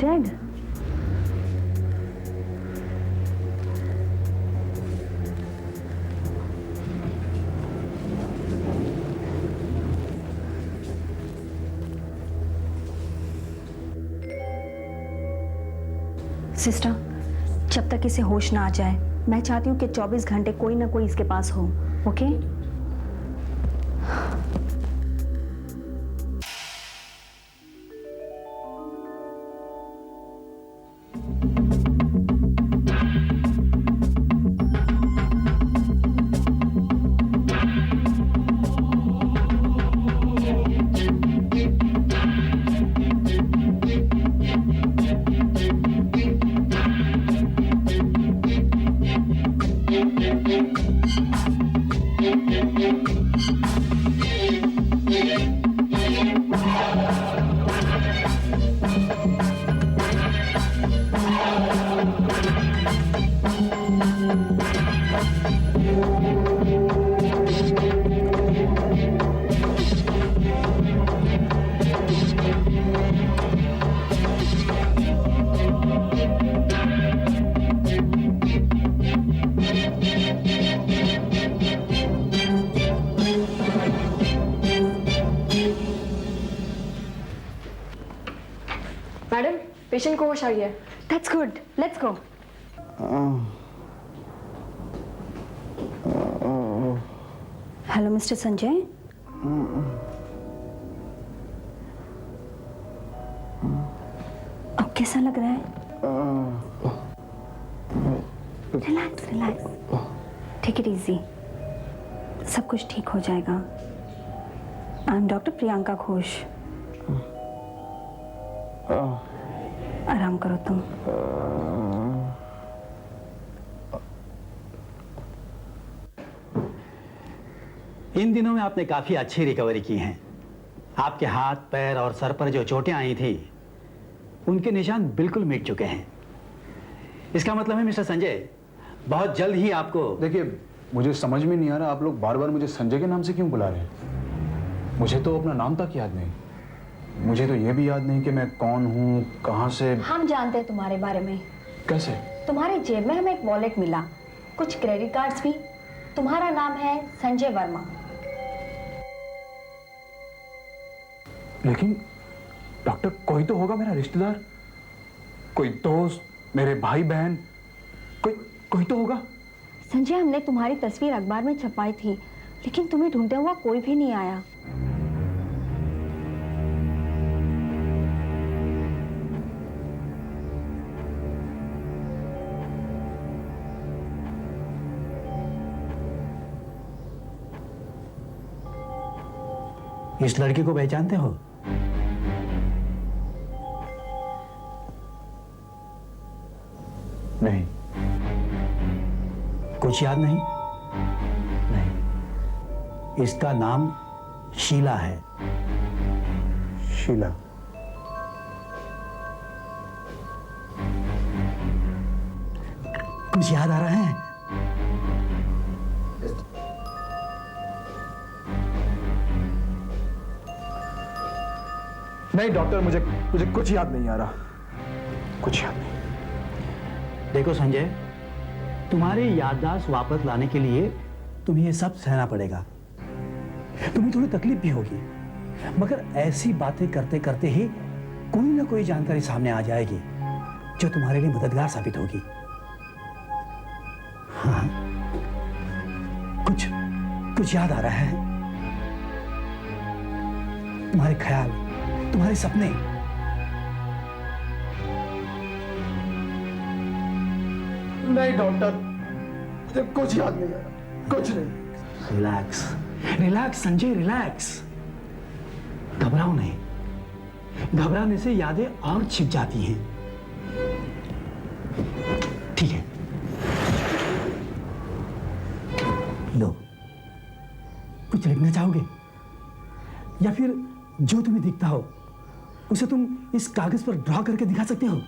dead. Sister, जब तक इसे होश ना आ जाए, मैं चाहती हूँ कि 24 घंटे कोई ना कोई इसके पास हो, ओके? मैडम, पेशेंट को होश आ गया है। That's good. Let's go. Hello mister Sanjay. अब कैसा लग रहा है? Relax relax, take it easy, सब कुछ ठीक हो जाएगा। I am doctor Priyanka Ghosh. आराम करो तुम। इन दिनों में आपने काफी अच्छी रिकवरी की है। आपके हाथ, पैर और सर पर जो चोटें आई थी, उनके निशान बिल्कुल मिट चुके हैं। इसका मतलब है मिस्टर संजय, बहुत जल्द ही आपको। देखिए, मुझे समझ में नहीं आ रहा, आप लोग बार बार मुझे संजय के नाम से क्यों बुला रहे हैं? मुझे तो अपना नाम तक याद नहीं। मुझे तो ये भी याद नहीं कि मैं कौन हूँ, कहाँ से। हम जानते हैं तुम्हारे बारे में। कैसे? तुम्हारे जेब में हमें एक वॉलेट मिला, कुछ क्रेडिट कार्ड्स भी। तुम्हारा नाम है संजय वर्मा। लेकिन डॉक्टर, कोई तो होगा मेरा रिश्तेदार, कोई दोस्त, मेरे भाई बहन, कोई तो होगा। संजय, हमने तुम्हारी तस्वीर अखबार में छपवाई थी, लेकिन तुम्हें ढूंढते हुआ कोई भी नहीं आया। इस लड़की को पहचानते हो? नहीं। कुछ याद नहीं? नहीं। इसका नाम शीला है। शीला? कुछ याद आ रहा है? नहीं डॉक्टर, मुझे कुछ याद नहीं आ रहा, कुछ याद नहीं। देखो संजय, तुम्हारी याददाश्त वापस लाने के लिए तुम्हें ये सब सहना पड़ेगा। तुम्हें थोड़ी तकलीफ भी होगी, मगर ऐसी बातें करते करते ही कोई ना कोई जानकारी सामने आ जाएगी जो तुम्हारे लिए मददगार साबित होगी। हाँ, कुछ याद आ रहा है? तुम्हारे ख्याल, तुम्हारे सपने। नहीं डॉक्टर, मुझे कुछ याद नहीं आ रहा, कुछ नहीं। Relax relax Sanjay, relax. घबराओ नहीं, घबराने से यादें और छिप जाती हैं। ठीक है, लो, कुछ लिखना चाहोगे या फिर जो तुम्हें दिखता हो उसे तुम इस कागज पर ड्रॉ करके दिखा सकते हो।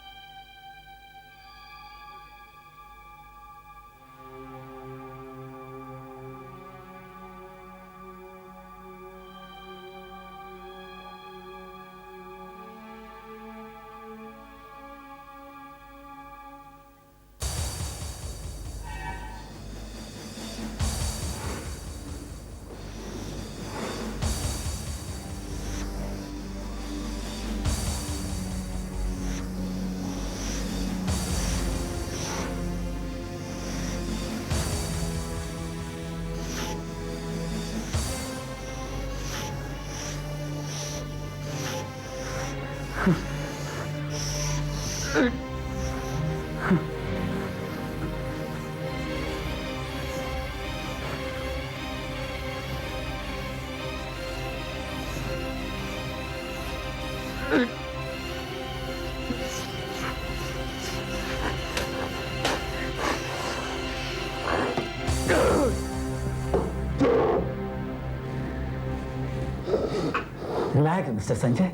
Relax mister Sanjay,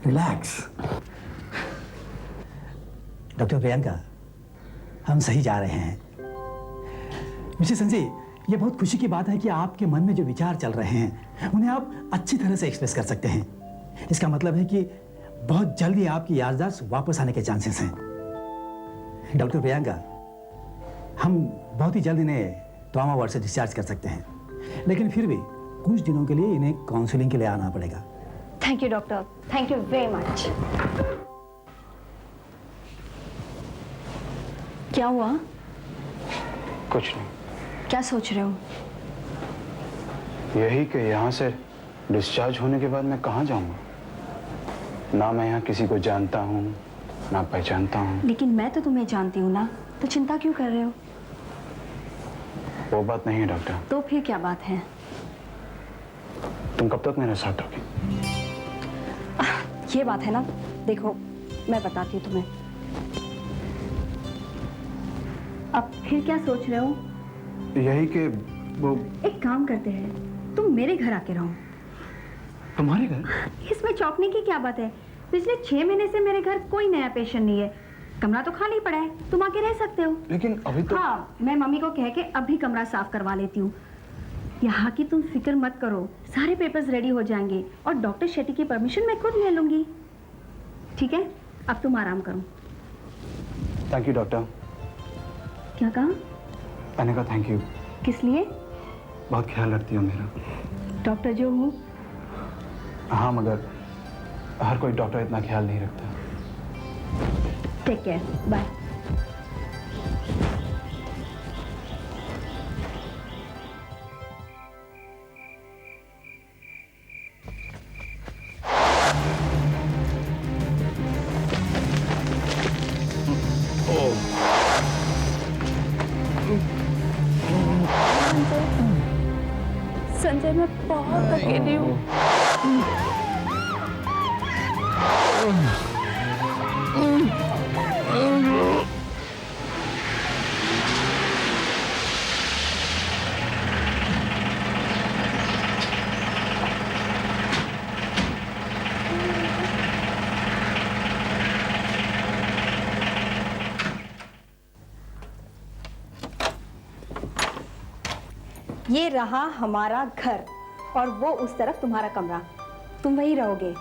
relax. Doctor Priyanka, हम सही जा रहे हैं। मिस्टर संजय, ये बहुत खुशी की बात है कि आपके मन में जो विचार चल रहे हैं उन्हें आप अच्छी तरह से एक्सप्रेस कर सकते हैं। इसका मतलब है कि बहुत जल्दी आपकी याददाश्त वापस आने के चांसेस हैं। डॉक्टर प्रियंका, हम बहुत ही जल्द इन्हें ट्रॉमा वार्ड से डिस्चार्ज कर सकते हैं, लेकिन फिर भी कुछ दिनों के लिए इन्हें काउंसलिंग के लिए आना पड़ेगा। Thank you doctor, thank you very much. क्या हुआ? कुछ नहीं, क्या सोच रहे हो? यही कि यहाँ से डिस्चार्ज होने के बाद मैं कहाँ जाऊँगा। ना मैं यहाँ किसी को जानता हूँ, ना पहचानता हूँ। लेकिन मैं तो तुम्हें जानती हूँ ना, तो चिंता क्यों कर रहे हो? वो बात नहीं है डॉक्टर। तो फिर क्या बात है? तुम कब तक मेरे साथ होगी? ये बात है ना, देखो मैं बताती हूँ तुम्हें। अब फिर क्या सोच रहे हो? यही कि वो एक काम करते हैं, तुम मेरे घर आके रहो। तुम्हारे घर? इसमें चौंकने की क्या बात है? पिछले 6 महीने से मेरे घर कोई नया पेशेंट नहीं है, कमरा तो खाली पड़ा है, तुम आके रह सकते हो। लेकिन अभी तो हाँ, मैं मम्मी को कह के अभी कमरा साफ करवा लेती हूँ। यहाँ की तुम फिक्र मत करो, सारे पेपर्स रेडी हो जाएंगे और डॉक्टर शेट्टी की परमिशन मैं खुद ले लूंगी। ठीक है, अब तुम आराम करो। Thank you doctor. क्या कहा? मैंने कहा थैंक यू। किस लिए? बहुत ख्याल रखती हो मेरा। डॉक्टर जो हूँ। हाँ, मगर हर कोई डॉक्टर इतना ख्याल नहीं रखता। Take care, bye. संजय, मैं बहुत अकेली हूँ। ये रहा हमारा घर और वो उस तरफ तुम्हारा कमरा, तुम वहीं रहोगे।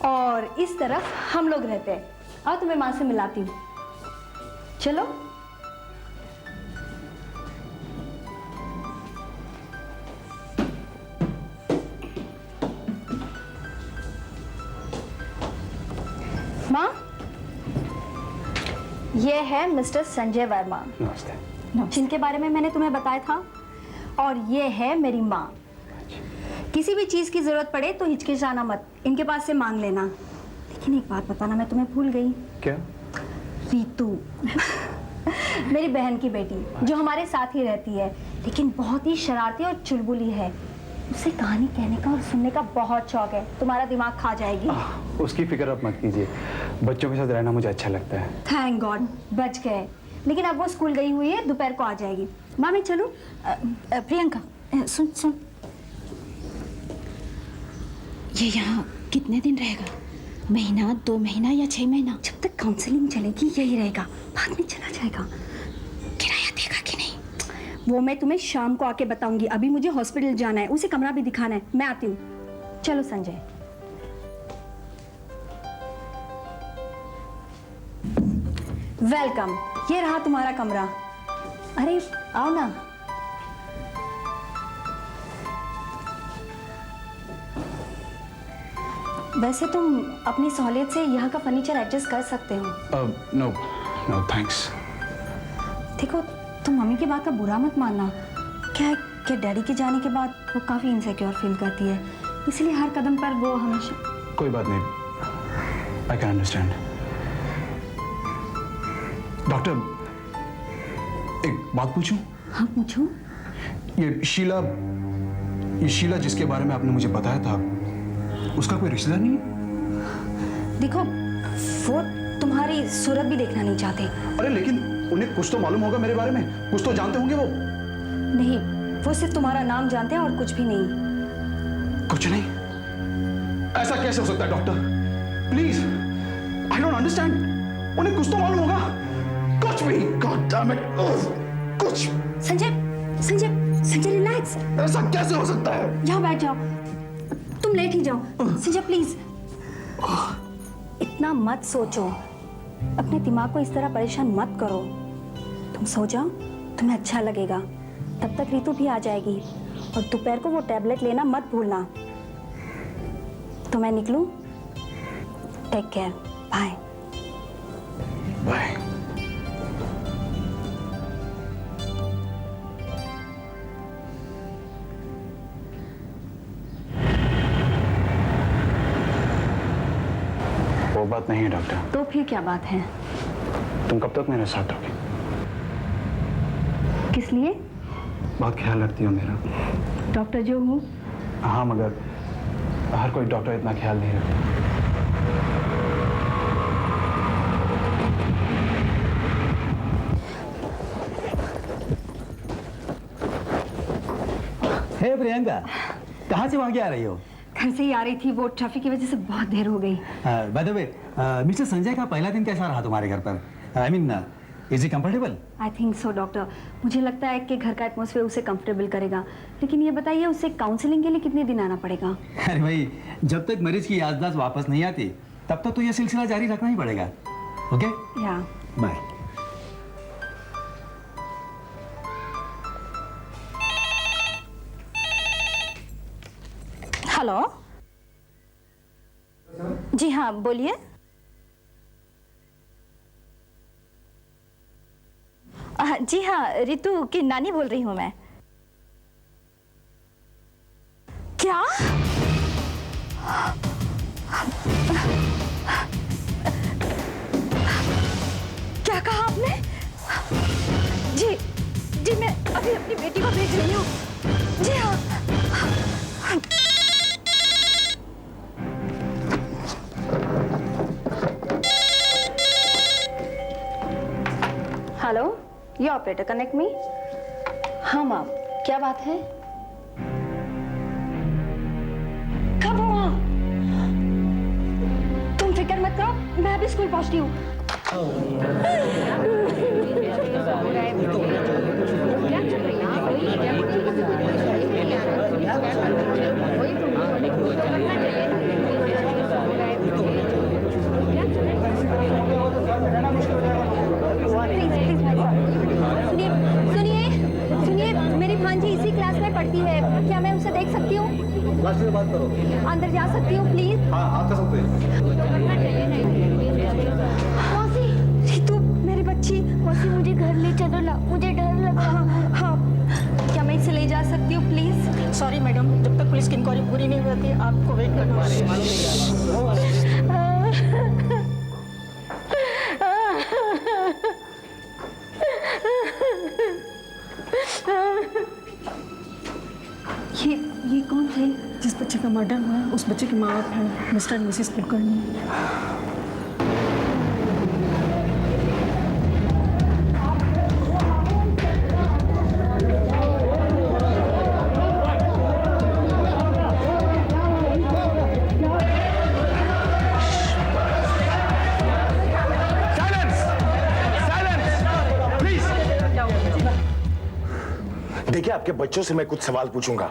और इस तरफ हम लोग रहते हैं। आओ तुम्हें माँ से मिलाती हूँ, चलो। माँ, ये है मिस्टर संजय वर्मा, नमस्ते। जिनके बारे में मैंने तुम्हें बताया था। और ये है मेरी माँ। किसी भी चीज की जरूरत पड़े तो हिचकिचाना मत, इनके पास से मांग लेना। लेकिन एक बात बताना, मैं तुम्हें भूल गई। क्या? रीतू मेरी बहन की बेटी, जो हमारे साथ ही रहती है, लेकिन बहुत ही शरारती और चुलबुली है। उसे कहानी कहने का और सुनने का बहुत शौक है, तुम्हारा दिमाग खा जाएगी। उसकी फिक्र आप मत कीजिए, बच्चों के साथ रहना मुझे अच्छा लगता है। थैंक गॉड, बच गए। लेकिन अब वो स्कूल गई हुई है, दोपहर को आ जाएगी। माँ मैं चलूं? प्रियंका, सुन सुन, ये यहाँ कितने दिन रहेगा? महीना, 2 महीना या 6 महीना? जब तक काउंसलिंग चलेगी यही रहेगा, बाद में चला जाएगा। किराया देगा कि नहीं? वो मैं तुम्हें शाम को आके बताऊंगी। अभी मुझे हॉस्पिटल जाना है, उसे कमरा भी दिखाना है। मैं आती हूँ। चलो संजय। वेलकम, ये रहा तुम्हारा कमरा। अरे आओ ना। वैसे तुम अपनी सहूलियत से यहाँ का फर्नीचर एडजस्ट कर सकते हो। No no thanks. देखो, तुम मम्मी की बात का बुरा मत मानना। क्या है कि डैडी के जाने के बाद वो काफ़ी इनसिक्योर फील करती है, इसलिए हर कदम पर वो हमेशा। कोई बात नहीं, आई कैन अंडरस्टैंड। डॉक्टर, एक बात पूछूं? हाँ पूछो। ये शीला जिसके बारे में आपने मुझे बताया था, उसका कोई रिश्तेदार नहीं है? देखो, वो तुम्हारी सूरत भी देखना नहीं चाहते। अरे लेकिन उन्हें कुछ तो मालूम होगा मेरे बारे में, कुछ तो जानते होंगे वो। नहीं, वो सिर्फ तुम्हारा नाम जानते हैं और कुछ भी नहीं। कुछ नहीं। ऐसा कैसे हो सकता है doctor? Please, I don't understand. उन्हें कुछ तो मालूम होगा। कुछ भी। गॉड डैम इट, कुछ। संजय संजय संजय रिलैक्स। ऐसा कैसे हो सकता है? जाओ बैठ जाओ, तुम लेट ही जाओ। संजय प्लीज, इतना मत सोचो, अपने दिमाग को इस तरह परेशान मत करो। तुम सो जाओ, तुम्हें अच्छा लगेगा। तब तक रितु भी आ जाएगी और दोपहर को वो टैबलेट लेना मत भूलना। तो मैं निकलूं? Take care, bye. बाय। वो बात नहीं है डॉक्टर। तो फिर क्या बात है? तुम कब तक मेरे साथ रहोगे? किस लिए? बहुत ख्याल रखती हो मेरा। डॉक्टर जो हूँ। हाँ, मगर हर कोई डॉक्टर इतना ख्याल नहीं रखता। हे प्रियंका, कहाँ से वहाँ क्या आ रही हो? घर से ही आ रही थी, वो ट्रैफिक की वजह से बहुत देर हो गई। By the way, mister Sanjay का पहला दिन कैसा रहा तुम्हारे घर पर? I mean, is he comfortable? I think so doctor, मुझे लगता है कि घर का एटमॉस्फेयर उसे कंफर्टेबल करेगा। लेकिन ये बताइए, उसे काउंसलिंग के लिए कितने दिन आना पड़ेगा? अरे भाई, जब तक मरीज की याददाश्त वापस नहीं आती तब तक तो ये सिलसिला जारी रखना ही पड़ेगा। ओके, या बाय। हेलो। जी हाँ, बोलिए। जी हाँ, रितु की नानी बोल रही हूँ मैं। क्या? क्या कहा आपने? जी जी, मैं अभी अपनी बेटी को भेज रही हूँ। जी हाँ। हेलो, ये ऑपरेटर कनेक्ट मी। हाँ मैम, क्या बात है? कब हुआ? तुम फिक्र मत करो, मैं अभी स्कूल पहुंचती हूँ। सुनिए, मेरी भांजी इसी क्लास में पढ़ती है, क्या मैं उनसे देख सकती हूँ? क्लास में बात करो। अंदर जा सकती हूँ प्लीज? हाँ, आ सकते हैं। मौसी, रितु मेरी बच्ची। मौसी मुझे घर ले चलो ना, मुझे डर लगा। हाँ, क्या मैं इसे ले जा सकती हूँ प्लीज? सॉरी मैडम, जब तक पुलिस की इंक्वायरी पूरी नहीं होती आपको वेट करना ये कौन थे? जिस बच्चे का मर्डर हुआ है उस बच्चे की माँ बाप है, मिस्टर एंड मिसेस कुलकर्णी। देखिए, आपके बच्चों से मैं कुछ सवाल पूछूंगा,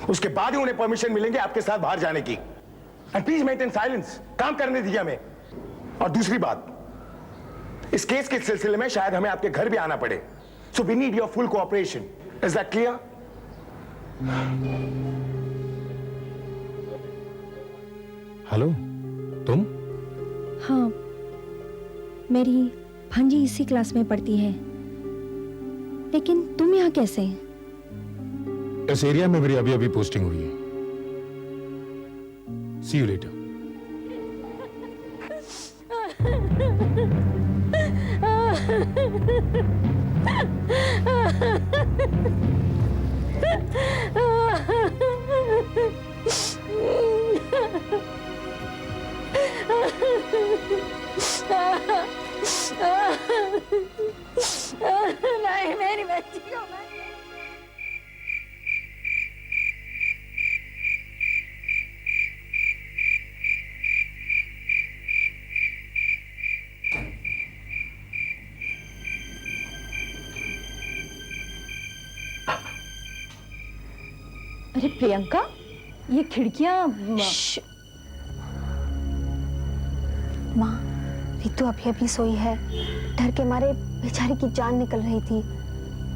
उसके बाद ही उन्हें परमिशन मिलेंगे आपके साथ बाहर जाने की। एंड प्लीज मेंटेन साइलेंस, काम करने दीजिए हमें। और दूसरी बात, इस केस के सिलसिले में शायद हमें आपके घर भी आना पड़े, so we need your full cooperation. Is that clear? Hello, तुम? हाँ, मेरी भांजी इसी क्लास में पढ़ती है, लेकिन तुम यहाँ कैसे? इस एरिया में मेरी अभी अभी पोस्टिंग हुई है। सी यू लेटर। नहीं, मेरी बच्ची को अरे प्रियंका, ये खिड़कियां। माँ, रितु अभी अभी सोई है। डर के मारे बेचारी की जान निकल रही थी।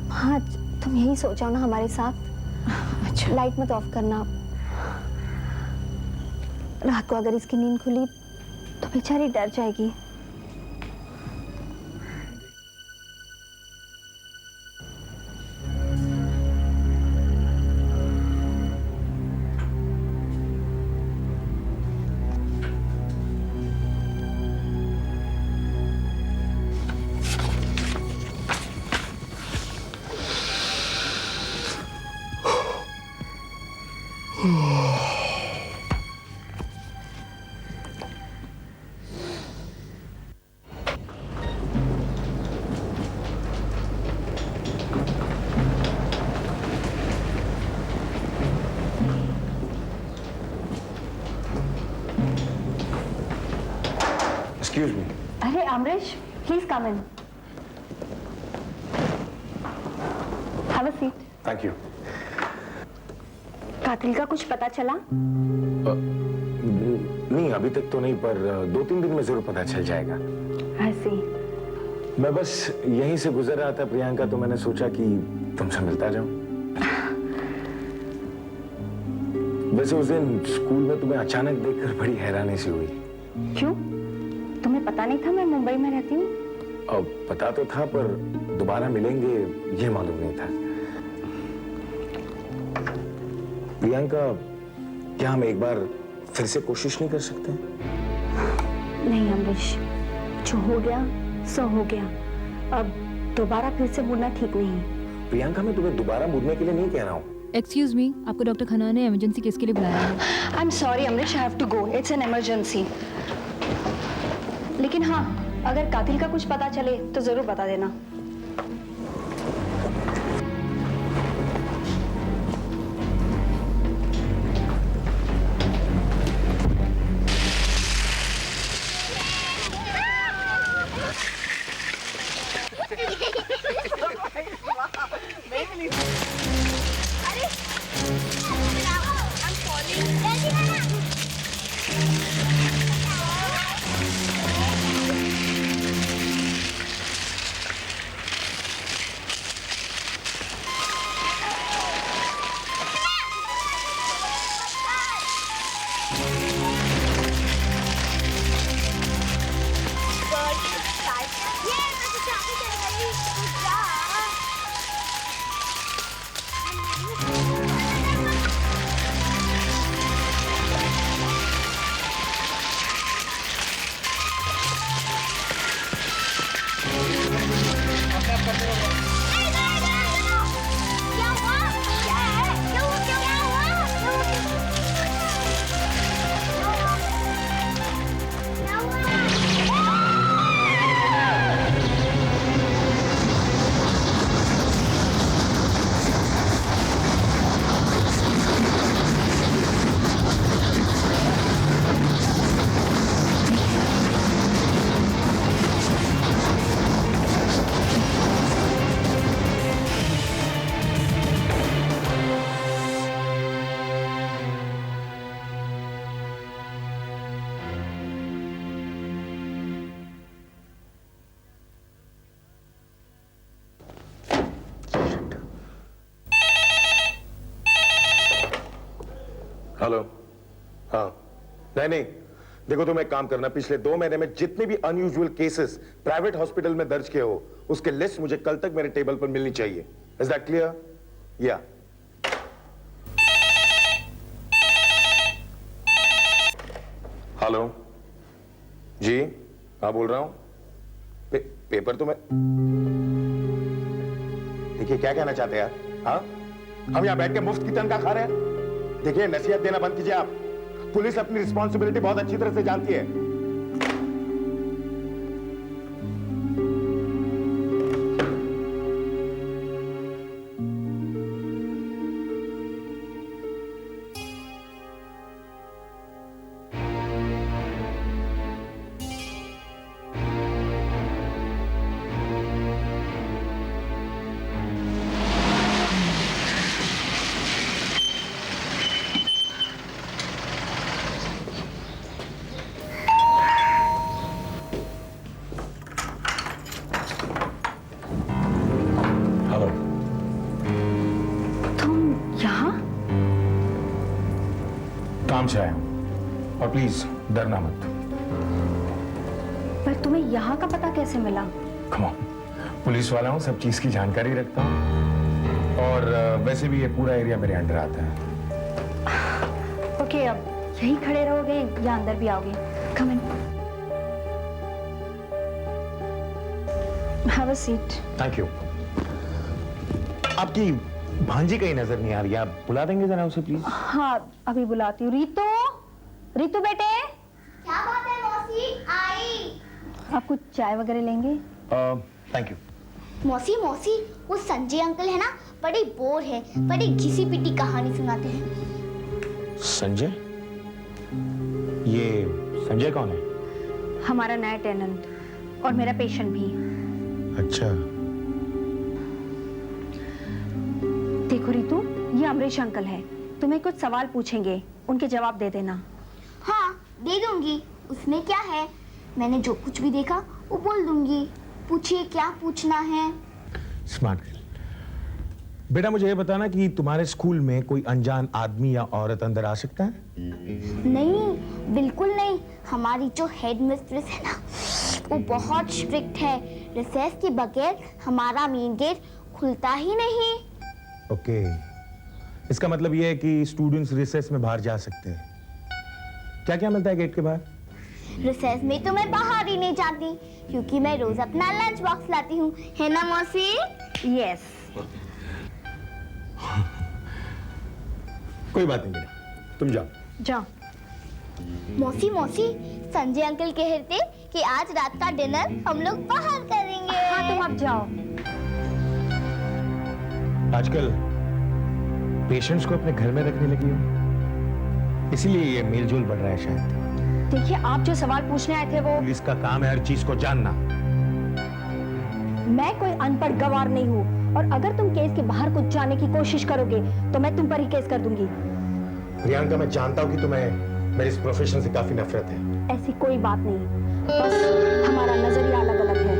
माँ, तुम यही सो जाओ ना हमारे साथ। अच्छा। लाइट मत ऑफ करना। रात को अगर इसकी नींद खुली तो बेचारी डर जाएगी। Excuse me. अरे Amrish, please come in. Have a seat. Thank you. कातिल का कुछ पता चला? नहीं, अभी तक तो नहीं, पर 2-3 दिन में जरूर पता चल जाएगा। I see. मैं बस यहीं से गुजर रहा था प्रियंका, तो मैंने सोचा कि तुमसे मिलता जाऊं। वैसे उस दिन स्कूल में तुम्हें अचानक देखकर बड़ी हैरानी सी हुई। क्यों? तुम्हें पता नहीं था मैं मुंबई में रहती हूँ? अब पता तो था, पर दोबारा मिलेंगे ये मालूम नहीं था। प्रियंका, क्या हम एक बार फिर से कोशिश नहीं कर सकते? नहीं अमरीश, जो हो गया सो हो गया। अब दोबारा फिर से मुड़ना ठीक नहीं। प्रियंका, मैं तुम्हें दोबारा मुड़ने के लिए नहीं कह रहा हूँ। एक्सक्यूज मी, आपको डॉक्टर खन्ना ने इमरजेंसी केस के लिए बुलाया है। I am sorry Amrish, I have to go. It's an emergency. लेकिन हाँ, अगर कातिल का कुछ पता चले तो जरूर बता देना। हेलो। हाँ, नहीं, देखो तुम एक काम करना, पिछले 2 महीने में जितने भी अनयूजुअल केसेस प्राइवेट हॉस्पिटल में दर्ज किए हो, उसके लिस्ट मुझे कल तक मेरे टेबल पर मिलनी चाहिए। Is that clear? या। हेलो जी, हाँ बोल रहा हूं। पेपर तो मैं, देखिए क्या कहना चाहते हैं यार? हाँ, हम यहां बैठ के मुफ्त की तनख्वाह खा रहे हैं। देखिए, नसीहत देना बंद कीजिए आप। पुलिस अपनी रिस्पॉन्सिबिलिटी बहुत अच्छी तरह से जानती है। काम से आया हूं और प्लीज डरना मत। पर तुम्हें यहाँ का पता कैसे मिला? कम ऑन, पुलिस वाला हूं, सब चीज की जानकारी रखता हूं और वैसे भी ये पूरा एरिया मेरे अंडर आता है। ओके, अब यही खड़े रहोगे या अंदर भी आओगे? Come in, have a seat. Thank you. आपकी भांजी कहीं नजर नहीं आ रही, आप बुला देंगे जरा उसे प्लीज? हाँ, अभी बुलाती हूँ। रितु, रितु बेटे, क्या बात है मौसी? आई। आप कुछ चाय वगैरह लेंगे? Thank you. मौसी मौसी, वो संजय अंकल है ना, बड़े बोर है, बड़ी घिसी पिटी कहानी सुनाते हैं। संजय? ये संजय कौन है? हमारा नया टेनेंट और मेरा पेशेंट भी। अच्छा। देखो रितु, ये अमरीश अंकल है, तुम्हें कुछ सवाल पूछेंगे, उनके जवाब दे देना। हाँ, दे दूंगी, उसमें क्या है, मैंने जो कुछ भी देखा वो बोल दूंगी। पूछिए क्या पूछना है। Smart girl. बेटा मुझे ये बताना कि तुम्हारे स्कूल में कोई अनजान आदमी या औरत अंदर आ सकता है? नहीं, बिल्कुल नहीं। हमारी जो हेड मिस्ट्रेस है ना, वो बहुत स्ट्रिक्ट है। रिसेस के बगैर हमारा मेन गेट खुलता ही नहीं। ओके, इसका मतलब ये है कि स्टूडेंट्स रिसेस में बाहर जा सकते हैं। क्या क्या मिलता है गेट के बाहर? रिसेस में तो मैं बाहर ही नहीं जाती, क्योंकि मैं रोज अपना लंच बॉक्स लाती हूँ, है ना मौसी? यस। कोई बात नहीं बेटा, तुम जाओ। जाओ। मौसी मौसी, संजय अंकल कह रहे थे कि आज रात का डिनर हम लोग बाहर करेंगे। हाँ, तुम अब जाओ। आजकल पेशेंट्स को अपने घर में रखने लगी हो, इसीलिए ये मेलजोल बढ़ रहा है शायद। देखिए, आप जो सवाल पूछने आए थे वो... पुलिस का काम है हर चीज को जानना। मैं कोई अनपढ़ गवार नहीं हूँ, और अगर तुम केस के बाहर कुछ जाने की कोशिश करोगे तो मैं तुम पर ही केस कर दूंगी। प्रियंका, मैं जानता हूँ कि तुम्हें मेरे इस प्रोफेशन से काफी नफरत है। ऐसी कोई बात नहीं, बस हमारा नजरिया अलग अलग है।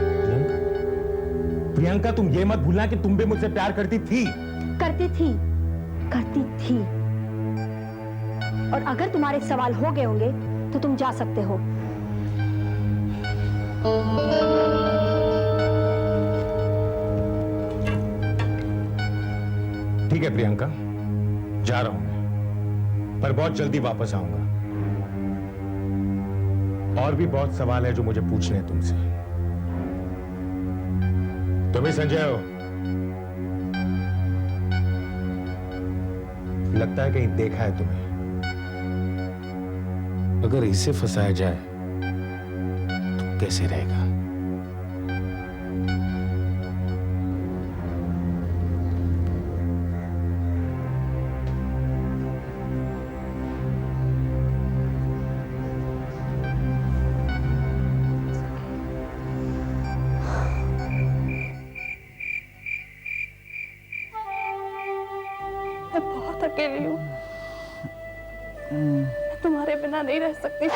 प्रियंका, तुम ये मत भूलना कि तुम भी मुझसे प्यार करती थी। करती थी। और अगर तुम्हारे सवाल हो गए होंगे तो तुम जा सकते हो। ठीक है प्रियंका, जा रहा हूं मैं, पर बहुत जल्दी वापस आऊंगा। और भी बहुत सवाल है जो मुझे पूछने हैं तुमसे। तुम ही संजय हो? लगता है कहीं देखा है तुम्हें। अगर इसे फंसाया जाए तो कैसे रहेगा? मैं बहुत अकेली हूँ, मैं तुम्हारे बिना नहीं रह सकती।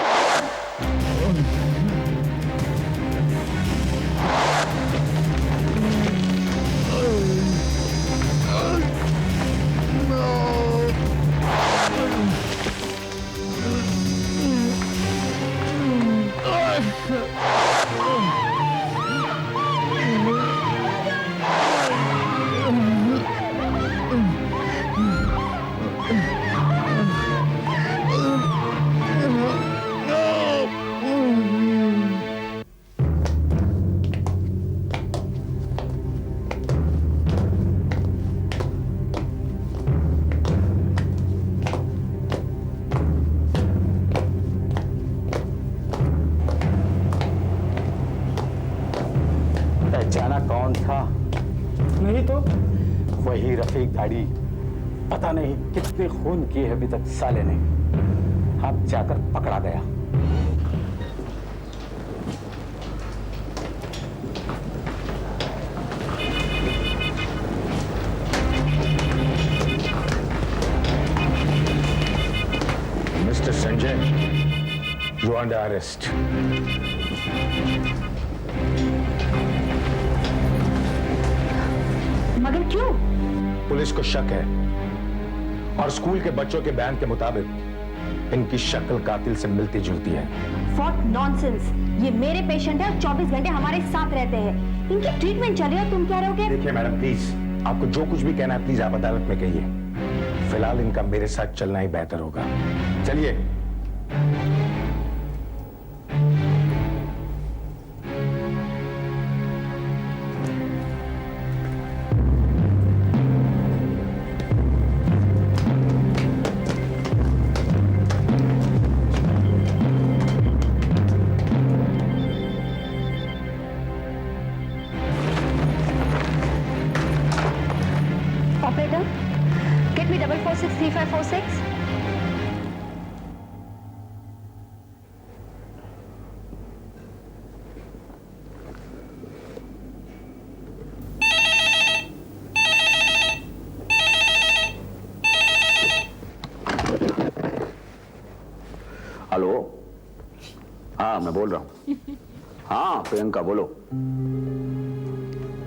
पहचाना कौन था? नहीं तो वही रफीक दाढ़ी। पता नहीं कितने खून किए अभी तक साले ने। अब जाकर पकड़ा गया। Mister Sanjay, you are under arrest. मगर क्यों? पुलिस को शक है और स्कूल के बच्चों के बयान के मुताबिक इनकी शक्ल कातिल से मिलती जुलती है। What nonsense! ये मेरे पेशेंट है और 24 घंटे हमारे साथ रहते हैं। इनकी ट्रीटमेंट चल रही है, तुम क्या रहोगे? देखिए मैडम, प्लीज आपको जो कुछ भी कहना है प्लीज आप अदालत में कहिए। फिलहाल इनका मेरे साथ चलना ही बेहतर होगा। चलिए। Operator, get me 4463546. हेलो, हाँ मैं बोल रहा हूँ। हाँ प्रियंका बोलो।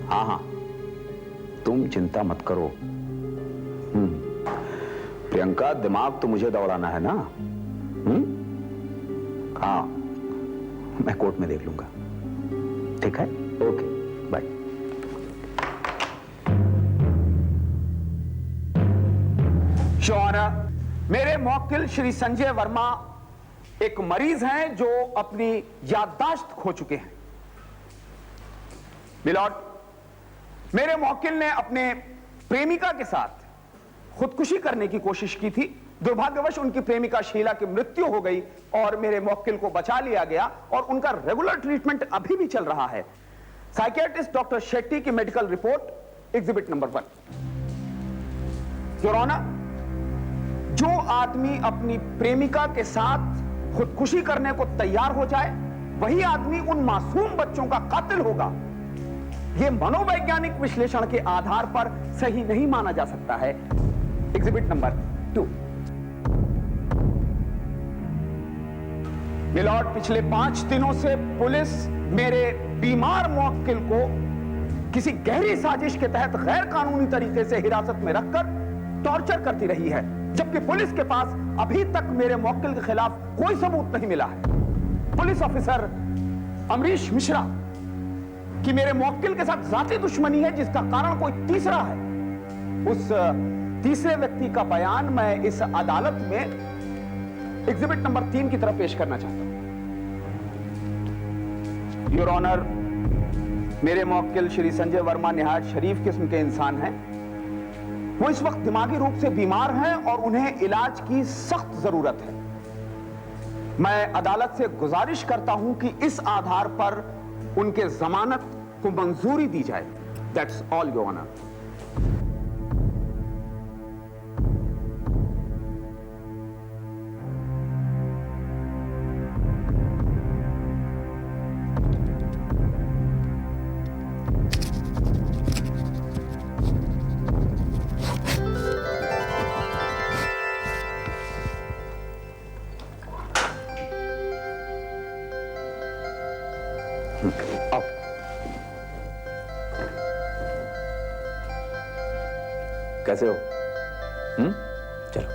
हाँ हाँ तुम चिंता मत करो। प्रियंका दिमाग तो मुझे दौड़ाना है ना। हाँ मैं कोर्ट में देख लूंगा। ठीक है, ओके बाय। योर ऑनर, मेरे मौकिल श्री संजय वर्मा एक मरीज हैं जो अपनी याददाश्त खो चुके हैं। मिलॉर्ड, मेरे मौकिल ने अपने प्रेमिका के साथ खुदकुशी करने की कोशिश की थी। दुर्भाग्यवश उनकी प्रेमिका शीला की मृत्यु हो गई और मेरे मौकिल को बचा लिया गया और उनका रेगुलर ट्रीटमेंट अभी भी चल रहा है। साइकियाट्रिस्ट डॉक्टर शेट्टी की medical report exhibit number 1। Your honour, जो आदमी अपनी प्रेमिका के साथ खुदकुशी करने को तैयार हो जाए वही आदमी उन मासूम बच्चों का कातिल होगा। यह मनोवैज्ञानिक विश्लेषण के आधार पर सही नहीं माना जा सकता है। Exhibit number 2। मिलॉर्ड, पिछले 5 दिनों से पुलिस मेरे बीमार मौक्किल को किसी गहरी साजिश के तहत गैर कानूनी तरीके से हिरासत में रखकर टॉर्चर करती रही है, जबकि पुलिस के पास अभी तक मेरे मौक्किल के खिलाफ कोई सबूत नहीं मिला है। पुलिस ऑफिसर अमरीश मिश्रा की मेरे मौक्किल के साथ जाती दुश्मनी है जिसका कारण कोई तीसरा है। उस तीसरे व्यक्ति का बयान मैं इस अदालत में एग्जिबिट नंबर 3 की तरफ पेश करना चाहता हूं। योर ऑनर, मेरे मौक्किल श्री संजय वर्मा निहायत शरीफ किस्म के इंसान हैं। वो इस वक्त दिमागी रूप से बीमार हैं और उन्हें इलाज की सख्त जरूरत है। मैं अदालत से गुजारिश करता हूं कि इस आधार पर उनके जमानत को मंजूरी दी जाए। That's all your honour. कैसे हो? चलो।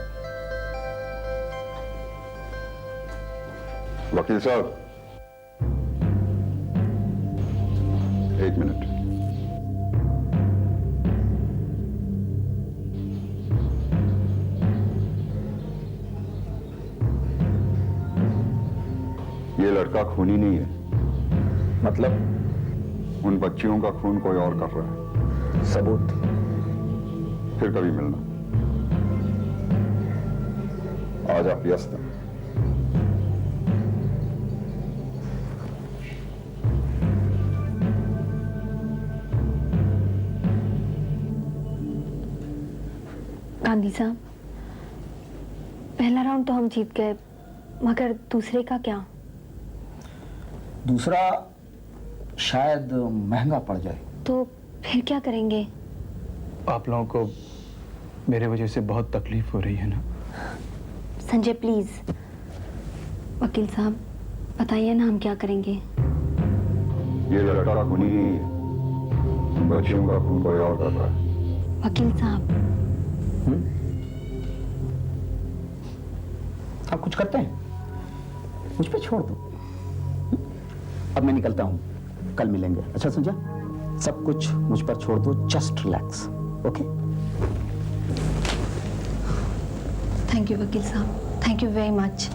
वकील साहब, 1 मिनट। ये लड़का खूनी नहीं है। मतलब? उन बच्चियों का खून कोई और कर रहा है। सबूत? फिर कभी मिलना। आज आप व्यस्त हैं। गांधी साहब, पहला राउंड तो हम जीत गए, मगर दूसरे का क्या? दूसरा शायद महंगा पड़ जाए। तो फिर क्या करेंगे? आप लोगों को मेरे वजह से बहुत तकलीफ हो रही है ना? संजय प्लीज। वकील साहब बताइए ना, हम क्या करेंगे? ये लड़का खूनी नहीं है। बच्चियों का खून कोई और कर रहा है। वकील साहब। आप कुछ करते हैं? मुझ पे छोड़ दो। अब मैं निकलता हूं, कल मिलेंगे। अच्छा समझा? सब कुछ मुझ पर छोड़ दो, just relax. Okay? Thank you वकील साहब, thank you very much.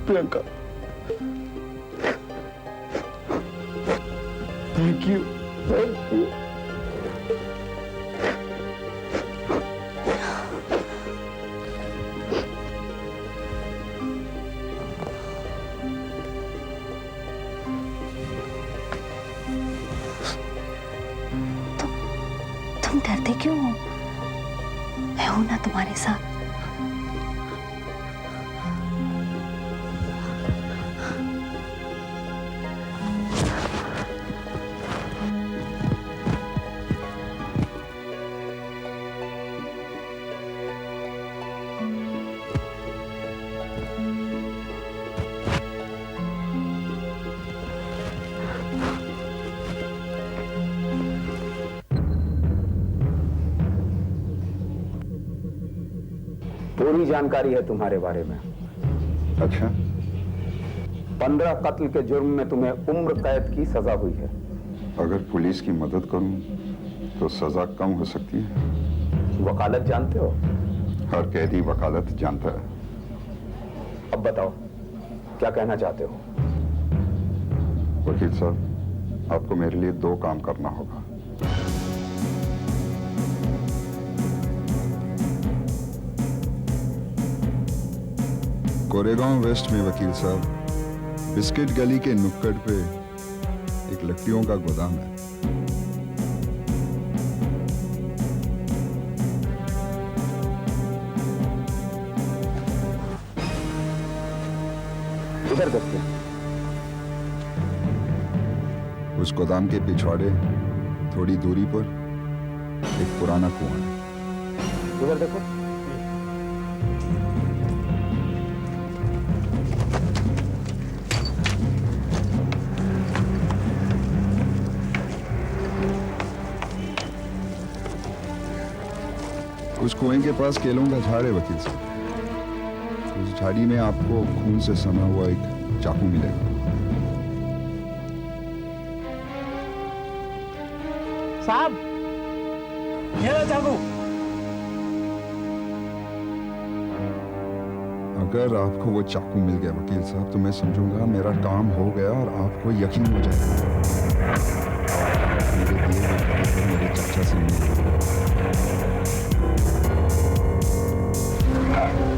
Priyanka, thank you, thank you. तुम डरते क्यों हो? मैं हूं ना तुम्हारे साथ। पूरी जानकारी है तुम्हारे बारे में। अच्छा, 15 कत्ल के जुर्म में तुम्हें उम्र कैद की सजा हुई है। अगर पुलिस की मदद करूं तो सजा कम हो सकती है। वकालत जानते हो? हर कैदी वकालत जानता है। अब बताओ क्या कहना चाहते हो? वकील साहब, आपको मेरे लिए 2 काम करना होगा। कोरेगांव वेस्ट में वकील साहब, बिस्किट गली के नुक्कड़ पे एक लकड़ियों का गोदाम है। उधर देखते हैं। उस गोदाम के पिछवाड़े थोड़ी दूरी पर एक पुराना कुआं है। उधर देखो। उस कुएं के पास केलों का झाड़ है वकील साहब। उस झाड़ी में आपको खून से सना हुआ एक चाकू मिलेगा। साहब, ये लो चाकू। अगर आपको वो चाकू मिल गया वकील साहब, तो मैं समझूंगा मेरा काम हो गया और आपको यकीन हो जाएगा मेरे दिए हुए खबर मेरे चाचा से मिली।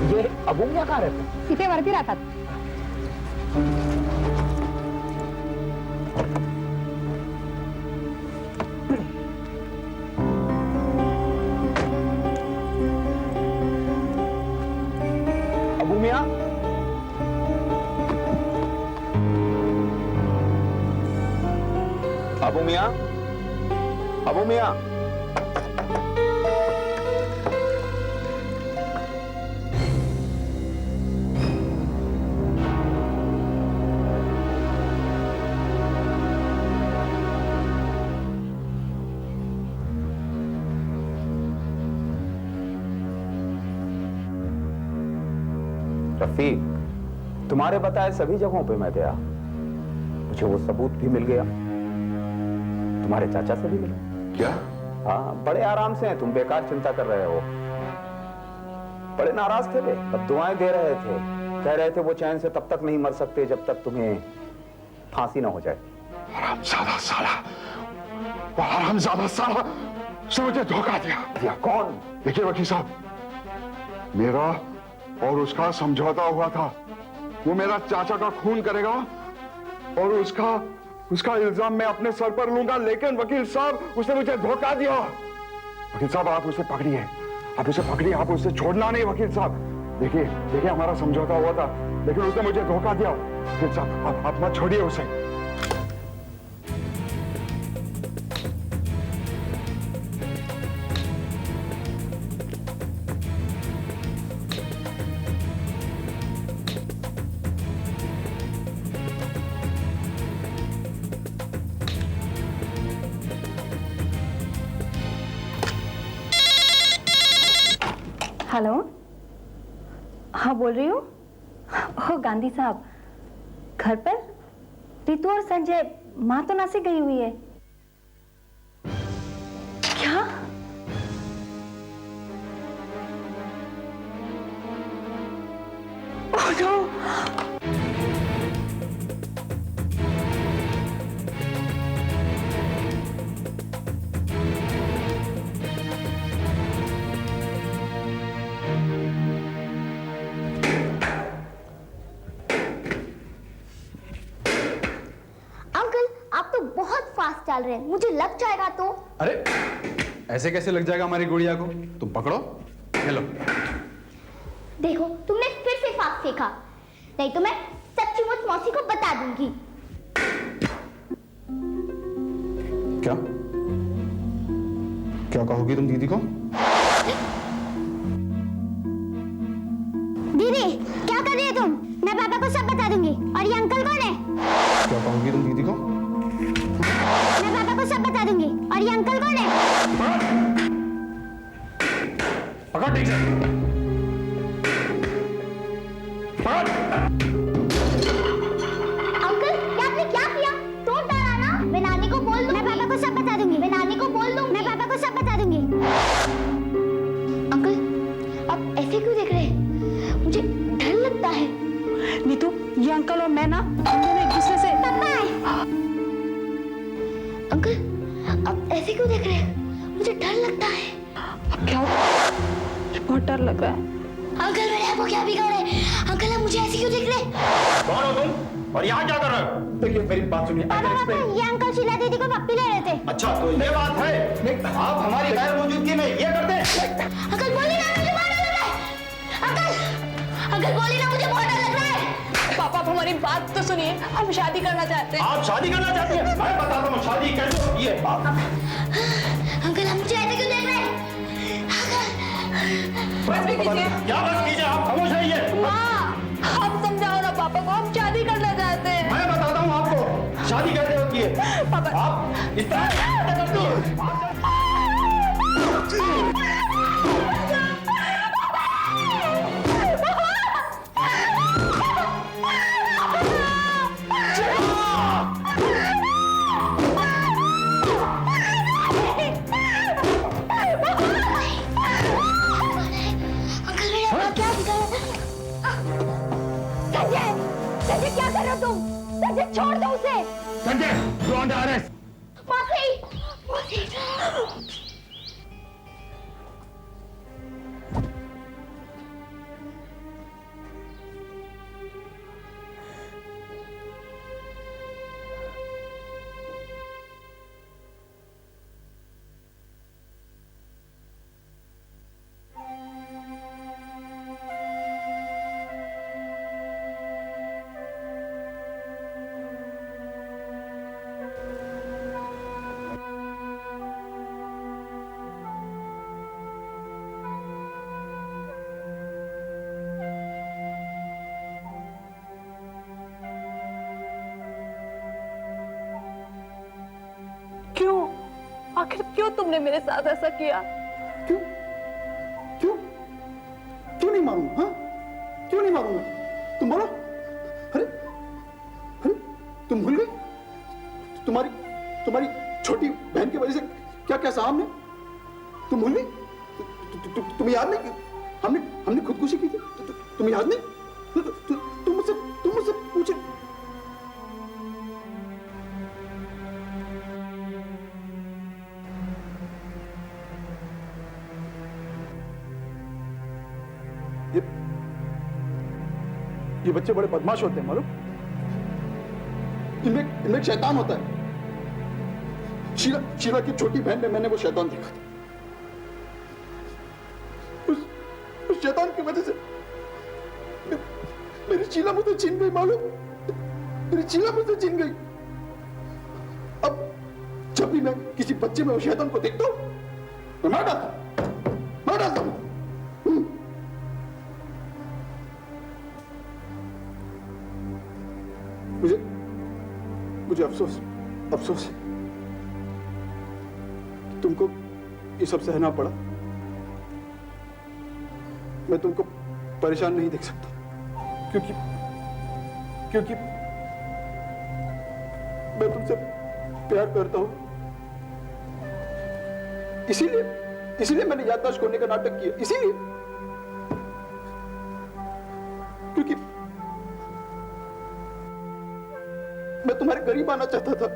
ये अबूमिया कहाँ रहते हैं? इथे वरती राहतात। अबूमिया? अबूमिया? अबूमिया? रफीक, तुम्हारे बताए सभी जगहों पे मैं गया, मुझे वो सबूत भी मिल गया, तुम्हारे चाचा से भी मिला। क्या? हाँ, बड़े आराम से हैं, तुम बेकार चिंता कर रहे हो। बड़े नाराज थे वे, बद्दुआएं दे रहे थे, कह रहे थे वो चैन से तब तक नहीं मर सकते जब तक तुम्हें फांसी ना हो जाए। हरामजादा साला, वो हरामजादा साला उसने मुझे धोखा दिया। कौन? देखिए वकील साहब, मेरा और उसका समझौता हुआ था। वो मेरा चाचा का खून करेगा और उसका इल्जाम मैं अपने सर पर लूंगा, लेकिन वकील साहब उसने मुझे धोखा दिया। वकील साहब, आप उसे पकड़िए, आप उसे पकड़िए, आप उसे छोड़ना नहीं वकील साहब। देखिए हमारा समझौता हुआ था, लेकिन उसने मुझे धोखा दिया। वकील साहब, आप मत छोड़िए उसे। हेलो, हाँ बोल रही हूँ। ओ गांधी साहब, घर पर रितु और संजय, माँ तो नासिक गई हुई है। क्या? Oh no! बहुत फास्ट चल रहे हैं, मुझे लग जाएगा तो। अरे ऐसे कैसे लग जाएगा हमारी गुड़िया को? तुम पकड़ो, हेलो। देखो तुमने फिर से फास्ट सीखा, नहीं तो मैं सच्चीमुच मौसी को बता दूंगी। क्या क्या कहोगी तुम दीदी को? दीदी क्या कर रही हो तुम? मैं पापा को सब बता दूंगी। और ये अंकल कौन है? क्या कहोगी तुम दीदी को? मैं पापा को सब बता दूंगी। और ये अंकल कौन है? पकड़ ठीक से। अंकल ये आपने क्या किया? तोड़ डाला ना। मैं नानी को बोल दूंगी। मैं पापा को सब बता दूंगी। मैं नानी को बोल दूंगी। मैं पापा को सब बता दूंगी। अंकल आप ऐसे क्यों देख रहे हैं? मुझे डर लगता है। नीतू, ये अंकल और मैं ना दोनों एक दूसरे से। अंकल आप ऐसे क्यों देख रहे हैं? मुझे डर लगता है। क्या? बहुत डर लग रहा है। अंकल मैंने आपको क्या बिगाड़ा है? अंकल आप मुझे ऐसे क्यों देख रहे हैं? कौन हो तुम और यहाँ क्या कर रहे हो? देखिए मेरी बात सुनिए। ये अंकल शीला दीदी को पप्पी ले रहे थे। अच्छा तो ये बात है, आप हमारी गैर मौजूदगी में ये करते हैं? अंकल बोली ना, मुझे बहुत डर लग रहा है। अंकल बोली ना, मुझे बहुत डर लग रहा है। पापा आप हमारी बात तो सुनिए, हम शादी करना चाहते हैं। आप शादी करना चाहते हैं? मैं बताता हूँ शादी कैसे होती है। अंकल आप मुझे ऐसे क्यों देख रहे हैं? बस भी कीजिए। क्या बस कीजिए, आप खामोश रहिए। माँ आप समझाओ ना पापा को, हम शादी करना चाहते हैं। मैं बताता हूँ आपको शादी कैसे होती है। पापा आप इस तरह करती है। संजय क्या कर रहे हो तुम? संजय छोड़ दो उसे। Sanjay you are under arrest. मौसी मौसी आखिर क्यों तुमने मेरे साथ ऐसा किया? क्यों क्यों क्यों नहीं मारूंगा? हाँ क्यों नहीं मारूंगा? तुम बोलो। अरे अरे तुम भूल गई? तुम्हारी छोटी बहन की वजह से क्या क्या सहा हमने? तुम भूल गई? तुम्हें याद नहीं हमने खुदकुशी की थी? तुम्हें याद नहीं? तुम मुझसे पूछे। ये बच्चे बड़े बदमाश होते हैं मालूम? इनमें शैतान होता है। शीला की छोटी बहन में मैंने वो शैतान देखा था। उस शैतान की वजह से मेरी शीला मुझे छीन गई मालूम? मेरी शीला मुझे छीन गई। अब जब भी मैं किसी बच्चे में वो शैतान को देखता हूं तो मार डालता हूं। मुझे अफसोस है तुमको ये सब सहना पड़ा। मैं तुमको परेशान नहीं देख सकता, क्योंकि मैं तुमसे प्यार करता हूं। इसीलिए मैंने याददाश्त खोने का नाटक किया, इसीलिए, क्योंकि मैं तुम्हारे करीब आना चाहता था।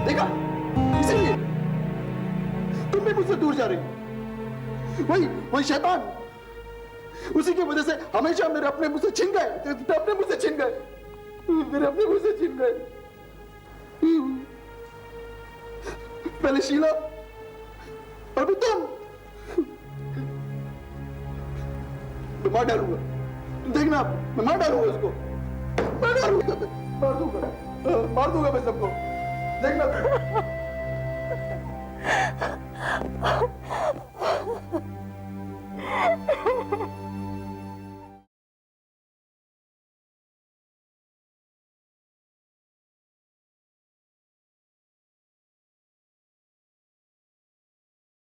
देखा इसीलिए तुम भी मुझसे दूर जा रही। वही शैतान, उसी की वजह से हमेशा मेरे अपने मुंह से छिन गए, मेरे अपने मुंह से छिन गए। पहले शीला, अभी तुम। मैं मार डालूंगा, तुम देखना, मैं मार डालूंगा उसको, मार दूंगा मैं सबको, देखना।